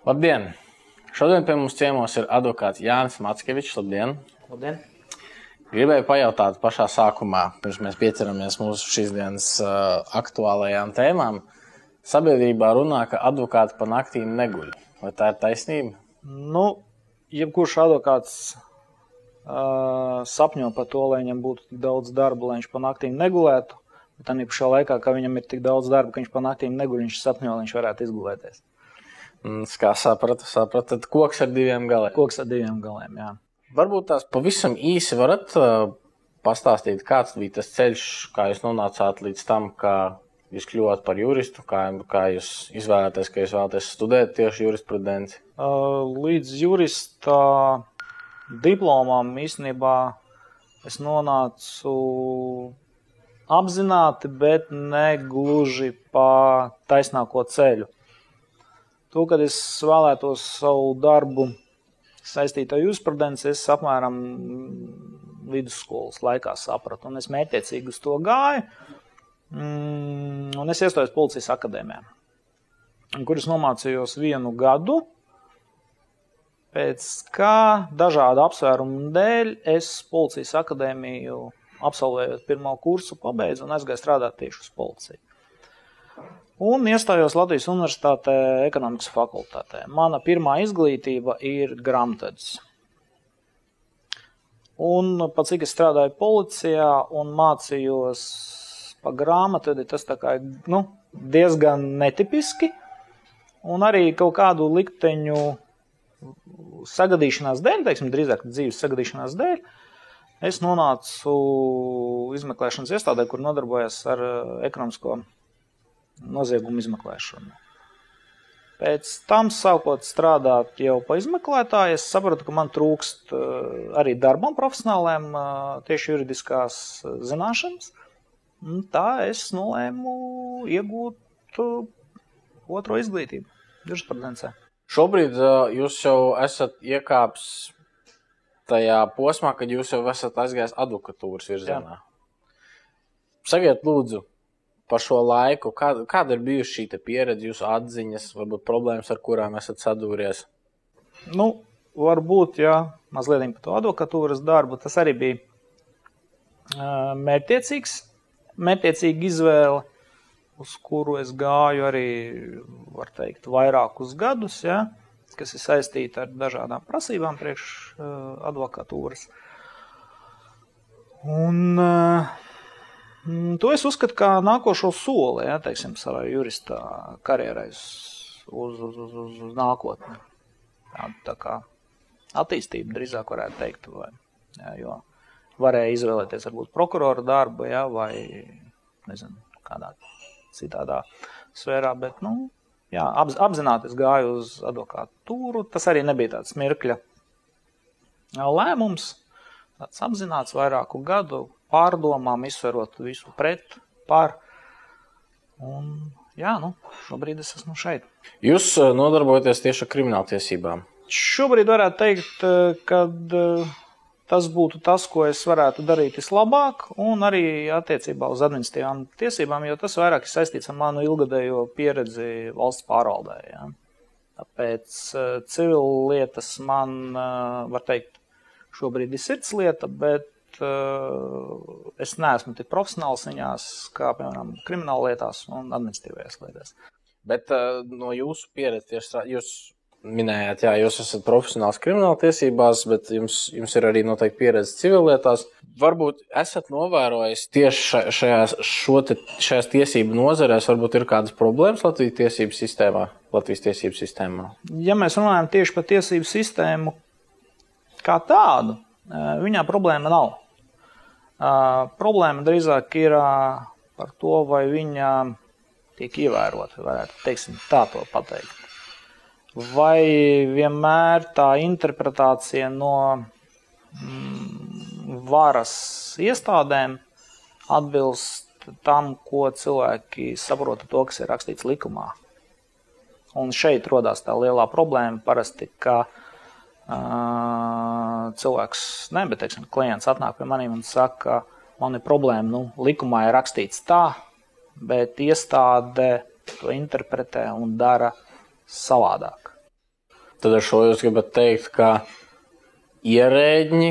Labdien! Šodien pie mums ciemos ir advokāts Jānis Mackevičs. Labdien! Labdien! Gribēju pajautāt pašā sākumā, pirms mēs pieķeramies mūsu šīs dienas aktuālajām tēmām. Sabiedrībā runā, ka advokāti pa naktīm neguļ. Vai tā ir taisnība? Jebkurš advokāts sapņo par to, lai viņam būtu tik daudz darba, lai viņš pa naktīm negulētu. Bet tā pašā laikā, ka viņam ir tik daudz darba, ka viņš pa naktīm neguļ, viņš sapņo, lai viņš varētu izgulēties. Kā sapratu. Tad koks ar diviem galiem. Koks ar diviem galiem, jā. Varbūt tās pavisam īsi varat pastāstīt, kāds bija tas ceļš, kā jūs nonācāt līdz tam, kā jūs kļuvāt par juristu, kā jūs izvēlēties, ka jūs vēlaties studēt tieši jurisprudenci? Līdz jurista diplomām īstenībā es nonācu apzināti, bet ne gluži pa taisnāko ceļu. To, kad es vēlētos savu darbu saistīt ar jurisprudenci, es apmēram vidusskolas laikā sapratu, un es mērķiecīgi uz to gāju, un es iestājos policijas akadēmijā, kur es nomācījos 1 gadu, pēc kā dažādu apsvērumu dēļ es policijas akadēmiju absolvējot 1. kursu pabeidzu un aizgāju strādāt tieši uz policiju. Un iestājos Latvijas Universitātē ekonomikas fakultātē. Mana pirmā izglītība ir grāmatvedis. Un pat cik es strādāju policijā un mācījos pa grāmatvedi, tas tā kā diezgan netipiski. Un arī kaut kādu likteņu sagadīšanās dēļ, drīzāk dzīves sagadīšanās dēļ, es nonācu izmeklēšanas iestādē, kur nodarbojos ar ekonomisko noziegumu izmeklēšanu. Pēc tam, sākot strādāt jau pa izmeklētāju, es sapratu, ka man trūkst arī darbam profesionāliem tieši juridiskās zināšanas. Un tā es nolēmu iegūt 2. izglītību jurisprudencē. Šobrīd jūs jau esat iekāps tajā posmā, kad jūs jau esat aizgājis advokatūras virzienā. Sakiet, lūdzu, par šo laiku, kāda ir bijusi šī pieredze, jūsu atziņas, varbūt problēmas, ar kurām esat sadūries? Varbūt, jā, mazliet par to advokatūras darbu. Tas arī bija mērķiecīga izvēle, uz kuru es gāju arī, var teikt, vairākus gadus, jā, kas ir saistīta ar dažādām prasībām priekš advokatūras. Un to es uzskatu kā nākošo soli, ja, savā jurista karjerai uz nākotni. Tā kā attīstība drīzāk varētu teikt, jo varēja izvēlēties varbūt prokurora darbu, ja, vai kādā citādā sfērā, bet apzināti es gāju uz advokatūru. Tas arī nebija tāds mirkļa lēmums, tāds apzināts vairāku gadu pārdomām, izsverot visu pret, par. Un, šobrīd es esmu šeit. Jūs nodarbojaties tieši ar krimināltiesībām? Šobrīd varētu teikt, ka tas būtu tas, ko es varētu darīt vislabāk, un arī attiecībā uz administratīvām tiesībām, jo tas vairāk ir saistīts ar manu ilgadējo pieredzi valsts pārvaldē. Ja. Tāpēc civil lietas man, var teikt, šobrīd ir sirdslieta, bet es neesmu tik profesionāls viņās, kā, piemēram, krimināla lietās un administratīvajās lietās. Bet no jūsu pieredzes, jūs minējāt, jā, jūs esat profesionāls krimināla tiesībās, bet jums ir arī noteikti pieredze civillietās. Varbūt esat novērojis tieši šajās tiesību nozarēs, varbūt ir kādas problēmas Latvijas tiesību sistēmā? Ja mēs runājam tieši par tiesību sistēmu kā tādu, viņā problēma nav. Problēma drīzāk ir par to, vai viņa tiek ievērota, varētu tā to pateikt. Vai vienmēr tā interpretācija no varas iestādēm atbilst tam, ko cilvēki saprota to, kas ir rakstīts likumā. Un šeit rodās tā lielā problēma parasti, ka cilvēks, klients atnāk pie maniem un saka, man ir problēma, likumā ir rakstīts tā, bet iestāde to interpretē un dara savādāk. Tad ar šo jūs gribat teikt, ka ierēģi,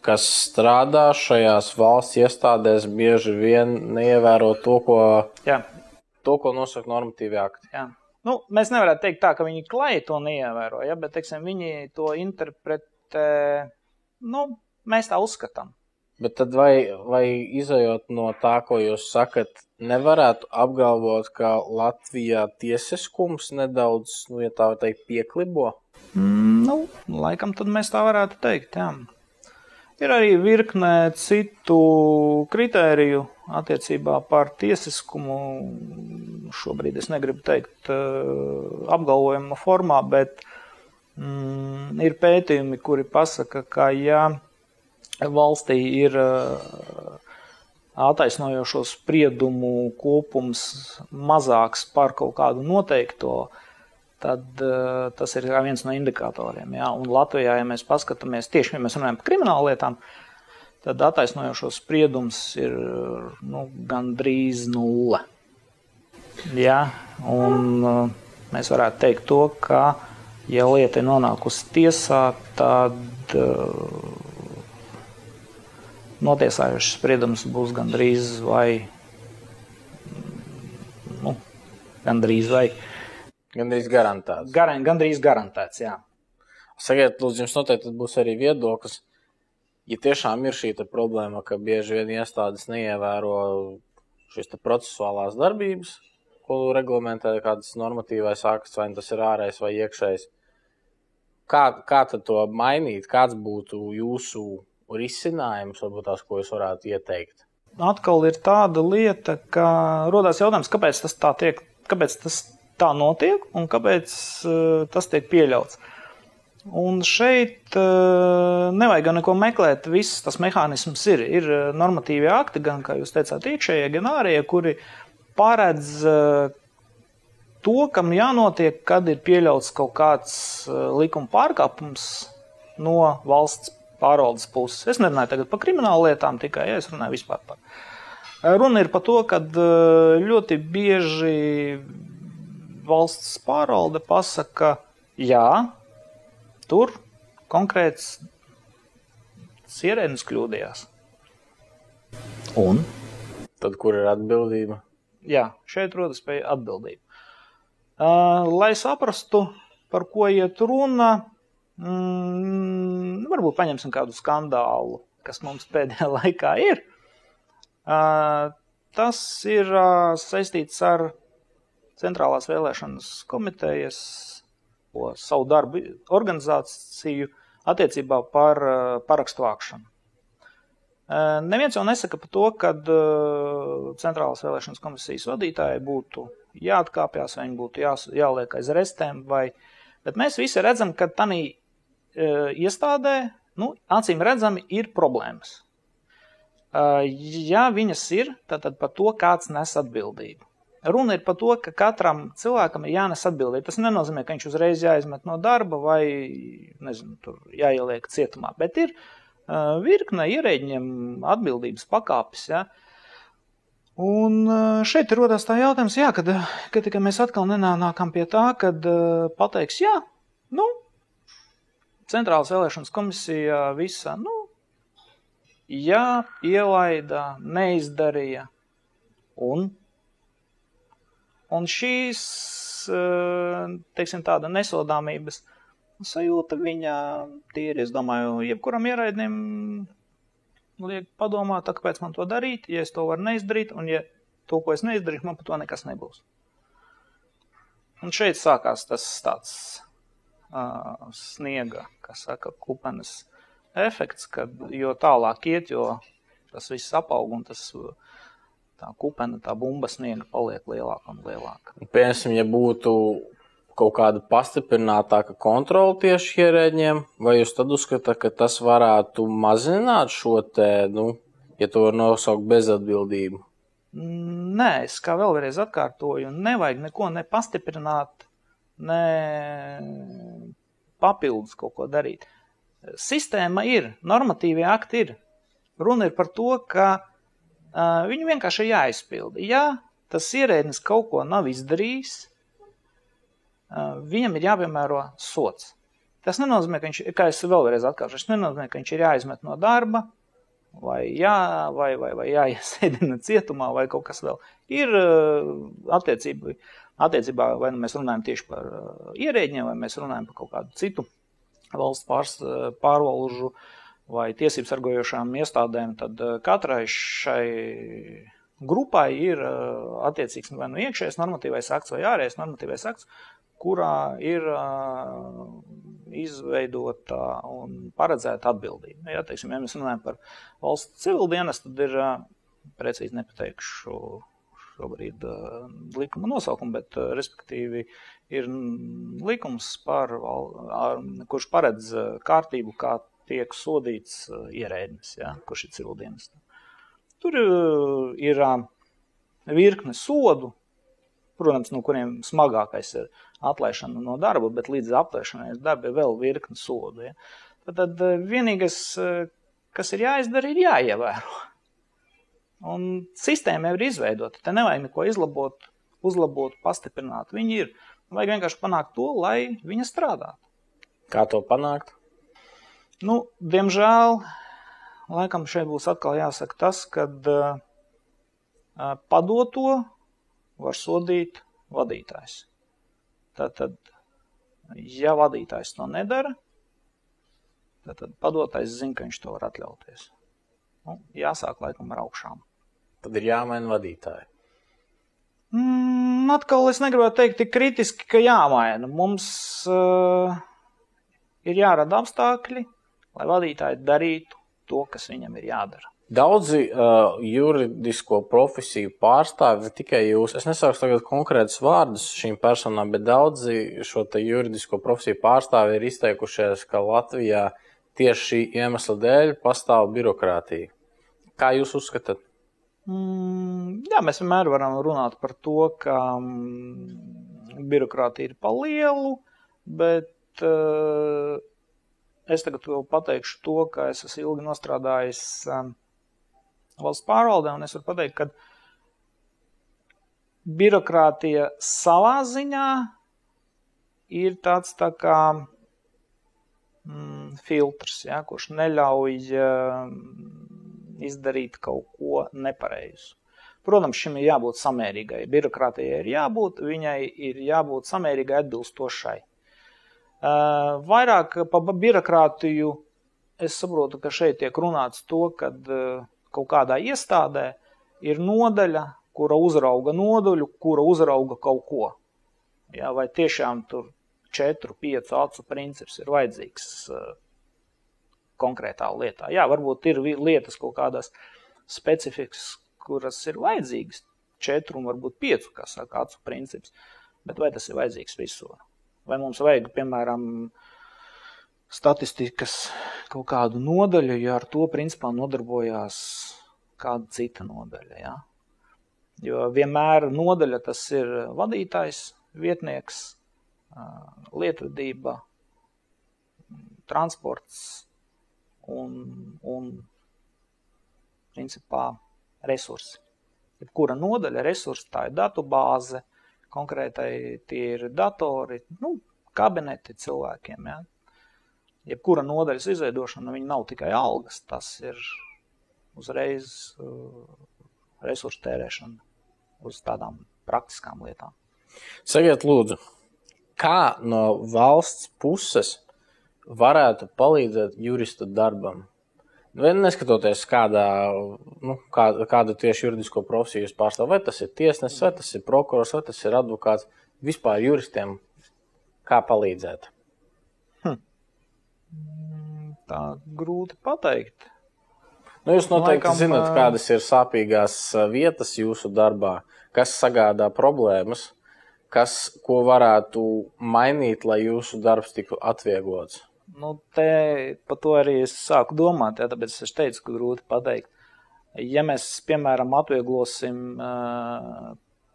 kas strādā šajās valsts iestādēs, bieži vien neievēro to, ko nosaka normatīvi akti. Jā. Nu, mēs nevarētu teikt tā, ka viņi klāji to neievēro, ja? Bet, teiksim, viņi to interpretē, mēs tā uzskatām. Bet tad vai izējot no tā, ko jūs sakat, nevarētu apgalvot, ka Latvijā tiesiskums nedaudz, ja tā var teikt, pieklibo? Laikam tad mēs tā varētu teikt, jā. Ir arī virknē citu kritēriju attiecībā par tiesiskumu. Šobrīd es negribu teikt apgalvojuma formā, bet ir pētījumi, kuri pasaka, ka ja valstī ir attaisnojošo spriedumu kopums mazāks par kaut kādu noteikto, tad tas ir viens no indikatoriem. Ja? Un Latvijā, ja mēs paskatāmies, tieši, ja mēs runājam par kriminālu lietām, tad attaisnojošo spriedums ir gandrīz 0. Ja? Un mēs varētu teikt to, ka, ja lieta ir nonākusi tiesā, tad notiesājošs spriedums būs gandrīz vai Gandrīz garantēts. Gandrīz garantēts, jā. Sakiet, lūdzu, jums noteikti būs arī viedoklis, ja tiešām ir šī problēma, ka bieži vien iestādes neievēro šīs procesuālās darbības, ko reglamentē kādas normatīvais akts, vai tas ir ārējais vai iekšējs. Kā tad to mainīt? Kāds būtu jūsu risinājums, varbūt tās, ko jūs varētu ieteikt? Atkal ir tāda lieta, ka rodās jautājums, kāpēc tas tā tiek, kāpēc tas tā notiek un kāpēc tas tiek pieļauts. Un šeit nevajag neko meklēt, viss tas mehānisms ir. Ir normatīvie akti, gan, kā jūs teicāt, iekšējie, gan ārējie, kuri paredz to, kam jānotiek, kad ir pieļauts kaut kāds likuma pārkāpums no valsts pārvaldes puses. Es nerunāju tagad par kriminālu lietām tikai, ja es runāju vispār par. Runa ir par to, kad ļoti bieži valsts pārvalde pasaka, jā, tur konkrēts ierēdnis kļūdījās. Un? Tad kur ir atbildība? Jā, šeit rodas pie atbildība. Lai saprastu, par ko iet runa, varbūt paņemsim kādu skandālu, kas mums pēdējā laikā ir. Tas ir saistīts ar Centrālās vēlēšanas komitejas savu darbu organizāciju attiecībā par parakstu vākšanu. Neviens jau nesaka par to, kad Centrālās vēlēšanas komisijas vadītāji būtu jāatkāpjas, vai viņi būtu jāliek aiz restēm, bet mēs visi redzam, ka tanī iestādē, acīm redzami, ir problēmas. Ja viņas ir, tad par to kāds nes atbildību. Runa ir par to, ka katram cilvēkam ir jānes atbildība. Tas nenozīmē, ka viņš uzreiz jāizmet no darba vai, tur jāieliek cietumā, bet ir virkne ierēģiem atbildības pakāpes, ja. Un šeit ir rodās tā jautājums, jā, kad tikai mēs atkal nenākam pie tā, kad pateiks, jā, Centrālās vēlēšanas komisija visa, jā, ielaida, neizdarīja, un šīs, teiksim, tāda nesodāmības sajūta viņa tīri, es domāju, jebkuram ierēdnim liek padomāt, kāpēc man to darīt, ja es to varu neizdarīt, un ja to, ko es neizdarīšu, man par to nekas nebūs. Un šeit sākās tas tāds sniega, kas saka, kupenes efekts, kad jo tālāk iet, jo tas viss apaug un tas tā kupena, tā bumba sniega paliek lielāka un lielāka. Piemēram, ja būtu kaut kāda pastiprinātāka kontrola tieši ierēģiem, vai jūs tad uzskatāt, ka tas varētu mazināt šo te, ja to var nosaukt bezatbildību? Nē, es kā vēlreiz atkārtoju, nevajag neko ne pastiprināt, ne papildus kaut ko darīt. Sistēma ir, normatīvie akti ir. Runa ir par to, ka viņu vienkārši jāizpilda. Ja tas ierēdnis kaut ko nav izdarījis, viņam ir jāpiemēro sots. Tas nenozīmē, ka viņš, kā es vēlreiz atkārtošu, tas nenozīmē, ka viņš ir jāizmet no darba, vai jāiesēdina cietumā, vai kaut kas vēl. Ir attiecībā, vai nu mēs runājam tieši par ierēģiem, vai mēs runājam par kaut kādu citu valsts pārvalžu vai tiesību sargojošām iestādēm, tad katrai šai grupai ir attiecīgs vai nu iekšējais normatīvais akts vai ārējais normatīvais akts, kurā ir izveidota un paredzēta atbildība. Ja, teiksim, ja mēs runājam par valsts civildienas, tad ir, precīzi nepateikšu šobrīd likuma nosaukumu, bet respektīvi ir likums, kurš paredz kārtību, kā tiek sodīts ierēdnis, ja, kurš ir civildienas. Tur ir virkne sodu, protams, no kuriem smagākais ir atlaišana no darba, bet līdz atlaišanai no darba ir vēl virkne sodu. Ja. Tad vienīgais, kas ir jāizdara, ir jāievēro. Un sistēma jau ir izveidota. Te nevajag neko uzlabot, pastiprināt. Viņi ir. Vajag vienkārši panākt to, lai viņa strādātu. Kā to panākt? Nu, diemžēl, laikam šeit būs atkal jāsaka tas, kad padoto var sodīt vadītājs. Tātad, ja vadītājs to nedara, tad padotais zina, ka viņš to var atļauties. Nu, jāsāk laikam ar augšām. Tad ir jāmaina vadītāji. Atkal es negribētu teikt tik kritiski, ka jāmaina. Mums ir jārada apstākļi, lai vadītāji darītu to, kas viņam ir jādara. Daudzi juridisko profesiju pārstāvi, ne tikai jūs, es nesāku tagad konkrētus vārdus šīm personām, bet daudzi šo te juridisko profesiju pārstāvi ir izteikušies, ka Latvijā tieši šī iemesla dēļ pastāv birokrātija. Kā jūs uzskatāt? Jā, mēs vienmēr varam runāt par to, ka birokrātija ir pa lielu, bet es tagad vēl pateikšu to, ka es esmu ilgi nostrādājis valsts pārvaldē, un es varu pateikt, ka birokrātija savā ziņā ir tāds tā kā filtrs, ja, kurš neļauj izdarīt kaut ko nepareizu. Protams, šim ir jābūt samērīgai. Birokrātijai ir jābūt, viņai ir jābūt samērīgai atbilstošai. Vairāk par birokrātiju es saprotu, ka šeit tiek runāts to, kad kaut kādā iestādē ir nodaļa, kura uzrauga nodaļu, kura uzrauga kaut ko. Ja, vai tiešām tur 4-5 acu princips ir vajadzīgs konkrētā lietā. Jā, varbūt ir lietas kaut kādās specifikas, kuras ir vajadzīgas 4 un varbūt 5, kā saka, acu princips. Bet vai tas ir vajadzīgs visur? Vai mums vajag, piemēram, statistikas kaut kādu nodaļu, ja ar to principā nodarbojās kāda cita nodaļa. Ja? Jo vienmēr nodaļa tas ir vadītājs, vietnieks, lietvedība, transports un principā resursi. Jebkura nodaļa resursi, tā ir datubāze, konkrētai tie ir datori, kabineti cilvēkiem. Ja? Jebkura nodaļas izveidošana, viņa nav tikai algas, tas ir uzreiz resursu tērēšana uz tādām praktiskām lietām. Sakiet, lūdzu, kā no valsts puses varētu palīdzēt juristu darbam? Vai neskatoties kādu tieši juridisko profesiju jūs pārstāv, vai tas ir tiesnesis, vai tas ir prokurors, vai tas ir advokāts, vispār juristiem, kā palīdzēt? Tā grūti pateikt. Jūs noteikti zināt, kādas ir sāpīgās vietas jūsu darbā, kas sagādā problēmas, ko varētu mainīt, lai jūsu darbs tiktu atvieglots. Te par to arī es sāku domāt, ja, tāpēc es teicu, ka grūti pateikt. Ja mēs, piemēram, atvieglosim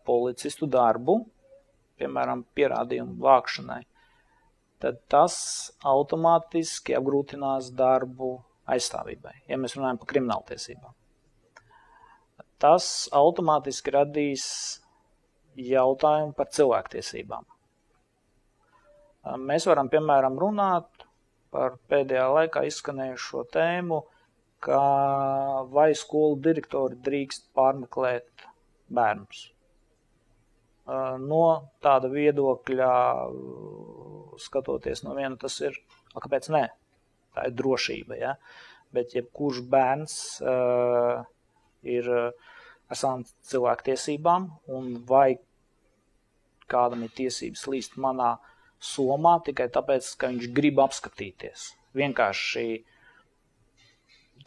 policistu darbu, piemēram, pierādījumu vākšanai, tad tas automātiski apgrūtinās darbu aizstāvībai, ja mēs runājam par krimināltiesībām. Tas automātiski radīs jautājumu par cilvēktiesībām. Mēs varam, piemēram, runāt par pēdējā laikā izskanējušo tēmu, ka vai skolu direktori drīkst pārmeklēt bērnus. No tāda viedokļa skatoties no viena, tas ir, kāpēc nē? Tā ir drošība, ja? Bet jebkurš bērns ir ar savām cilvēktiesībām, un vai kādam ir tiesības līst manā somā tikai tāpēc, ka viņš grib apskatīties. Vienkārši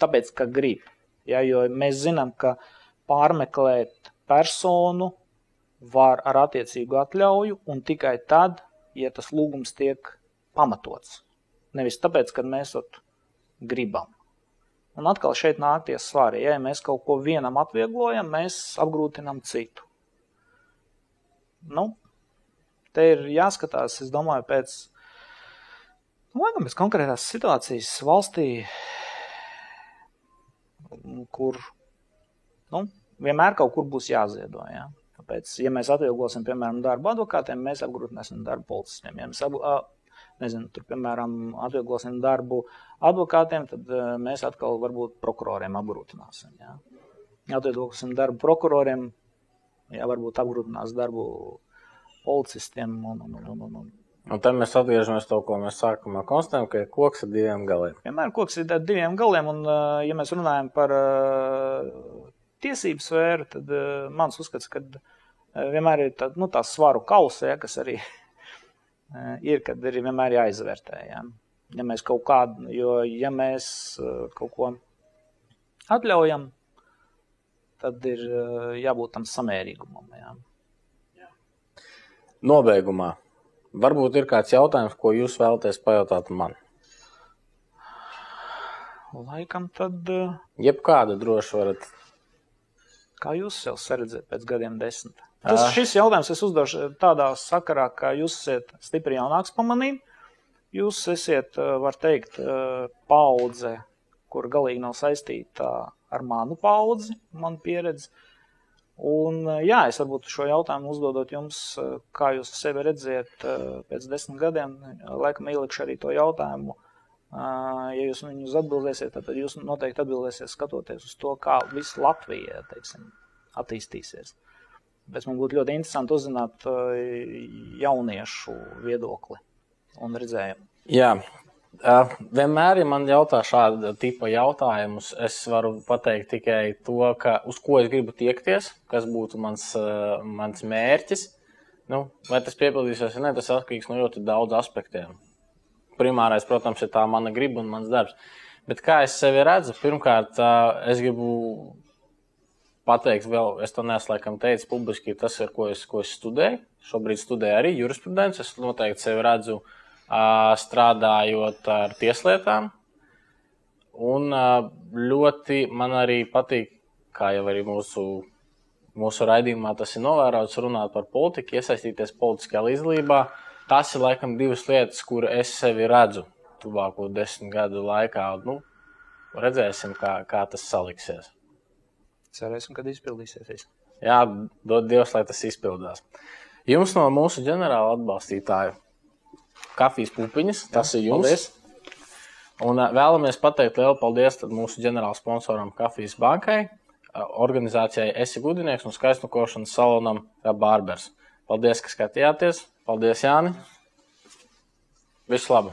tāpēc, ka grib. Ja, jo mēs zinām, ka pārmeklēt personu var ar attiecīgu atļauju, un tikai tad, ja tas lūgums tiek pamatots. Nevis tāpēc, ka mēs gribam. Un atkal šeit nāk tie svari. Ja mēs kaut ko vienam atvieglojam, mēs apgrūtinam citu. Te ir jāskatās, es domāju, pēc konkrētās situācijas valstī, kur vienmēr kaut kur būs jāziedo. Ja? Tāpēc, ja mēs atvieglosim, piemēram, darbu advokātiem, mēs apgrūtināsim darbu policistiem. Ja mēs piemēram, atvieglosim darbu advokātiem, tad mēs atkal varbūt prokuroriem apgrūtināsim. Ja? Atvieglosim darbu prokuroriem, varbūt apgrūtinās darbu policistiem. Un tad mēs atgriežamies to, ko mēs sākumā konstatējam, ka koks ar 2 galiem. Vienmēr koks ir ar 2 galiem, un ja mēs runājam par tiesību sfēru, tad mans uzskats, ka vienmēr ir tā svaru kausa, ja, kas arī ir, kad ir vienmēr jāizvērtē. Ja. Ja mēs kaut kādu, jo ja mēs kaut ko atļaujam, tad ir jābūt tam samērīgumam. Ja. Nobeigumā. Varbūt ir kāds jautājums, ko jūs vēlaties pajautāt man? Laikam tad... Jebkāda droši varat. Kā jūs sev saredzēt pēc gadiem 10? Šis jautājums es uzdošu tādā sakarā, ka jūs esat stipri jaunāks par manīm. Jūs esat, var teikt, paudze, kur galīgi nav saistīta ar manu paudzi, manu pieredzi. Un jā, es varbūt šo jautājumu uzdodot jums, kā jūs sevi redziet pēc 10 gadiem, laikam ielikšu arī to jautājumu. Ja jūs viņus atbildēsiet, tad jūs noteikti atbildēsiet skatoties uz to, kā visa Latvija, teiksim, attīstīsies. Bet man būtu ļoti interesanti uzzināt jauniešu viedokli un redzējumu. Jā. Vienmēr, ja man jautā šāda tipa jautājumus, es varu pateikt tikai to, uz ko es gribu tiekties, kas būtu mans mērķis. Vai tas piepildīsies, vai ne, tas atkarīgs no ļoti daudz aspektiem. Primārais, protams, ir tā mana griba un mans darbs. Bet kā es sevi redzu, pirmkārt, es gribu pateikt vēl, es to neesmu laikam teicis publiski, tas ir, ko es studēju. Šobrīd studēju arī jurisprudenci, es noteikti sevi redzu strādājot ar tieslietām, un ļoti man arī patīk, kā jau arī mūsu raidījumā tas ir novērots, runāt par politiku, iesaistīties politiskajā līdzdalībā. Tas ir laikam 2 lietas, kur es sevi redzu tuvāko 10 gadu laikā. Redzēsim, kā tas saliksies. Cerēsim, kad izpildīsies. Jā, dod Dievs, lai tas izpildās. Jums no mūsu ģenerāla atbalstītāju Kafijas pupiņas, tas ir jums. Paldies. Un vēlamies pateikt lielu paldies mūsu ģenerāla sponsoram Kafijas bankai, organizācijai Esi Gudinieks un skaistnukošanas salonam Bārbers. Paldies, ka skatījāties. Paldies, Jāni. Visu labu.